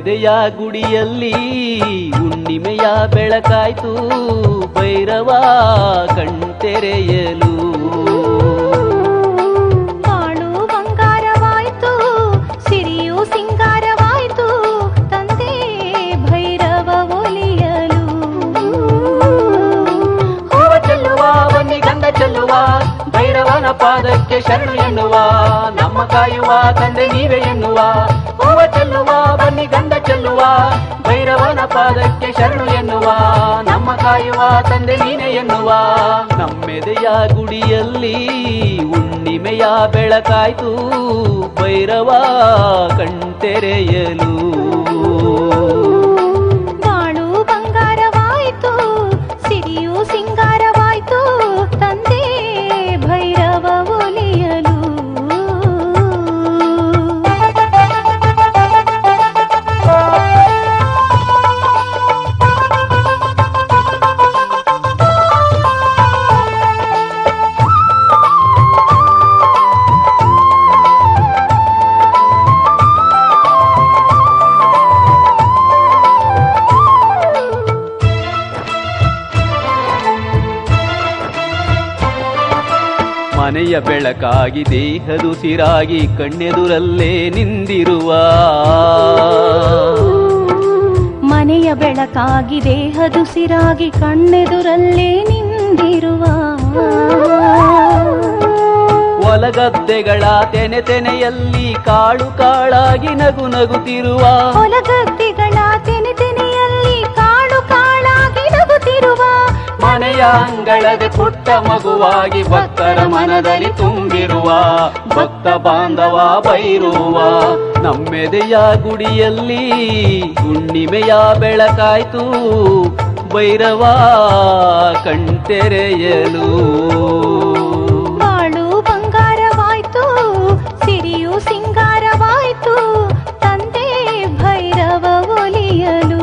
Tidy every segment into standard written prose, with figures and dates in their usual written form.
ನಮ್ಮೆದೆಯ ಗುಡಿಯಲ್ಲಿ ಹುಣ್ಣಿಮೆಯ ಬೆಳಕಾಯ್ತು ಭೈರವ ಕಣ್ತೆರೆಯಲು. ಬಾಳು ಬಂಗಾರವಾಯ್ತು ಸಿರಿಯು ಸಿಂಗಾರವಾಯ್ತು ತಂದೆ ಭೈರವ ಒಲಿಯಲು. ಹೂವ ಚೆಲ್ಲುವ ಬನ್ನಿ ಗಂಧ ಚೆಲ್ಲುವ ಭೈರವನ ಪಾದಕ್ಕೆ ಶರಣು ಎನ್ನುವ ನಮ್ಮ ಕಾಯುವ ತಂದೆ ನೀವೇ ಎನ್ನುವ. ಹೂವ ಚೆಲ್ಲುವ ಬನ್ನಿ ಗಂಧ ಚೆಲ್ಲುವ ಭೈರವನ ಪಾದಕ್ಕೆ ಶರಣು ಎನ್ನುವ ನಮ್ಮ ಕಾಯುವ ತಂದೆ ನೀನೇ ಎನ್ನುವ. ನಮ್ಮೆದೆಯ ಗುಡಿಯಲ್ಲಿ ಹುಣ್ಣಿಮೆಯ ಬೆಳಕಾಯ್ತು ಭೈರವ ಕಣ್ತೆರೆಯಲು. ಬಾಳು ಬಂಗಾರವಾಯ್ತು ಸಿರಿಯು ಸಿಂಗಾರವಾಯ್ತು ತಂದೆ ಭೈರವ ಒಲಿಯಲು. ಮನೆಯ ಬೆಳಕಾಗಿ ದೇಹದುಸಿರಾಗಿ ಕಣ್ಣೆದುರಲ್ಲೇ ನಿಂದಿರುವ. ಮನೆಯ ಬೆಳಕಾಗಿ ದೇಹದುಸಿರಾಗಿ ಕಣ್ಣೆದುರಲ್ಲೇ ನಿಂದಿರುವ. ಹೊಲಗದ್ದೆಗಳ ತೆನೆ ತೆನೆಯಲ್ಲಿ ಕಾಳು ಕಾಳಾಗಿ ನಗು ನಗುತ್ತಿರುವ. ಹೊಲಗದ್ದೆಗಳ ತೆನೆ ತೆನೆಯಲ್ಲಿ ಕಾಳು ಕಾಳಾಗಿ ನಗುತ್ತಿರುವ. ಮನೆಯ ಅಂಗಳದ ಪುಟ್ಟ ಮಗುವಾಗಿ ಭಕ್ತರ ಮನದಲ್ಲಿ ತುಂಬಿರುವ ಭಕ್ತ ಬಾಂಧವ ಭೈರವ. ನಮ್ಮೆದೆಯ ಗುಡಿಯಲ್ಲಿ ಹುಣ್ಣಿಮೆಯ ಬೆಳಕಾಯ್ತು ಭೈರವ ಕಣ್ತೆರೆಯಲು. ಬಾಳು ಬಂಗಾರವಾಯ್ತು ಸಿರಿಯು ಸಿಂಗಾರವಾಯ್ತು ತಂದೆ ಭೈರವ ಒಲಿಯಲು.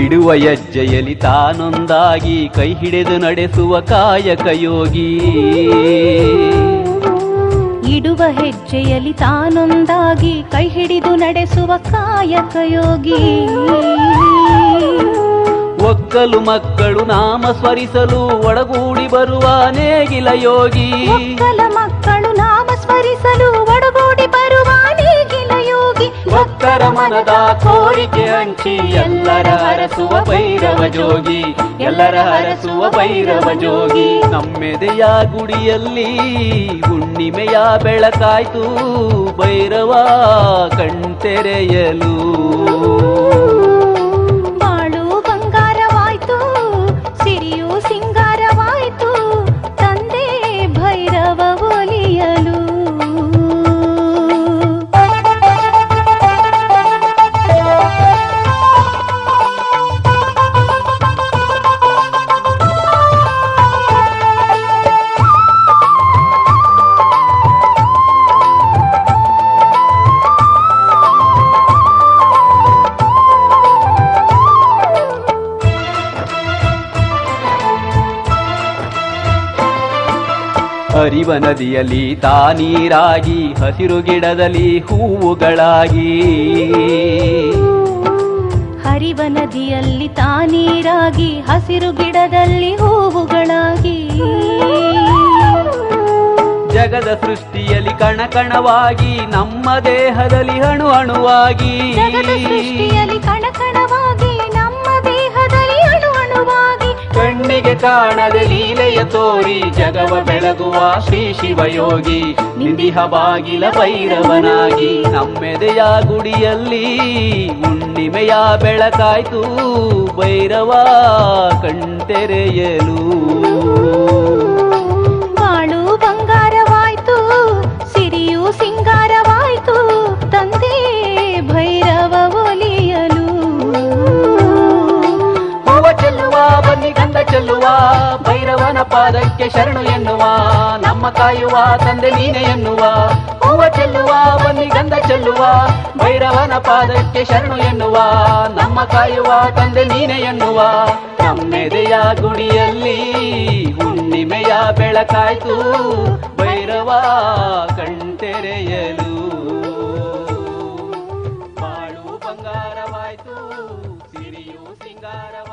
ಇಡುವ ಹೆಜ್ಜೆಯಲ್ಲಿ ತಾನೊಂದಾಗಿ ಕೈ ಹಿಡಿದು ನಡೆಸುವ ಕಾಯಕ ಯೋಗಿ. ಇಡುವ ಹೆಜ್ಜೆಯಲ್ಲಿ ತಾನೊಂದಾಗಿ ಕೈ ಹಿಡಿದು ನಡೆಸುವ ಕಾಯಕ ಯೋಗಿ. ಒಕ್ಕಲು ಮಕ್ಕಳು ನಾಮ ಸ್ಮರಿಸಲು ಒಡಗೂಡಿ ಬರುವ ನೇಗಿಲ ಯೋಗಿ. ಒಕ್ಕಲ ಮಕ್ಕಳು ನಾಮ ಸ್ಮರಿಸಲು ಒಡಗೂಡಿ ಬರುವ ನೇಗಿಲ ಯೋಗಿ. ಭಕ್ತರ ಮನದ ಕೋರಿಕೆ ಹಂಚಿ ಎಲ್ಲರ ಹರಸುವ ಭೈರವ ಜೋಗಿ. ಎಲ್ಲರ ಹರಸುವ ಭೈರವ ಜೋಗಿ. ನಮ್ಮೆದೆಯ ಗುಡಿಯಲ್ಲಿ ಹುಣ್ಣಿಮೆಯ ಬೆಳಕಾಯ್ತು ಭೈರವ ಕಣ್ತೆರೆಯಲು. ಬಾಳು ಬಂಗಾರವಾಯ್ತು ಸಿರಿಯು ಸಿಂಗಾರವಾಯ್ತು ತಂದೆ ಭೈರವ ಒಲಿಯಲು. ಹರಿವ ನದಿಯಲ್ಲಿ ತಾನೀರಾಗಿ ಹಸಿರು ಗಿಡದಲ್ಲಿ ಹೂವುಗಳಾಗಿ. ಹರಿವ ನದಿಯಲ್ಲಿ ತಾನೀರಾಗಿ ಹಸಿರು ಗಿಡದಲ್ಲಿ ಹೂವುಗಳಾಗಿ. ಜಗದ ಸೃಷ್ಟಿಯಲ್ಲಿ ಕಣಕಣವಾಗಿ ನಮ್ಮ ದೇಹದಲ್ಲಿ ಅಣು ಅಣುವಾಗಿ. ಜಗದ ಸೃಷ್ಟಿಯಲ್ಲಿ ಕಣಕಣವಾಗಿ ನಮ್ಮ ದೇಹದಲ್ಲಿ ಅಣು ಅಣುವಾಗಿ. ಕಣ್ಣಿಗೆ ಕಾಣದೆ ಲೀಲೆಯ ತೋರಿ ಜಗವ ಬೆಳಗುವ ಶ್ರೀ ಶಿವಯೋಗಿ. ನಿಂದಿಹ ಬಾಗಿಲ ಭೈರವನಾಗಿ ನಮ್ಮೆದೆಯ ಗುಡಿಯಲ್ಲಿ ಹುಣ್ಣಿಮೆಯ ಬೆಳಕಾಯ್ತು ಭೈರವ ಕಣ್ತೆರೆಯಲು. ಬಾಳು ಬಂಗಾರವಾಯ್ತು ಸಿರಿಯು ಸಿಂಗಾರವಾಯ್ತು ಪಾದಕ್ಕೆ ಶರಣು ಎನ್ನುವ, ನಮ್ಮ ಕಾಯುವ ತಂದೆ ನೀನೆ ಎನ್ನುವ, ಹೂವ ಚೆಲ್ಲುವ ಬನ್ನಿ ಗಂಧ ಚೆಲ್ಲುವ, ಭೈರವನ ಪಾದಕ್ಕೆ ಶರಣು ಎನ್ನುವ, ನಮ್ಮ ಕಾಯುವ ತಂದೆ ನೀನೆ ಎನ್ನುವ. ನಮ್ಮೆದೆಯ ಗುಡಿಯಲ್ಲಿ ಹುಣ್ಣಿಮೆಯ ಬೆಳಕಾಯ್ತು, ಭೈರವ ಕಣ್ತೆರೆಯಲು ಬಾಳು ಬಂಗಾರವಾಯ್ತು, ಸಿರಿಯು ಸಿಂಗಾರವಾಯ್ತು.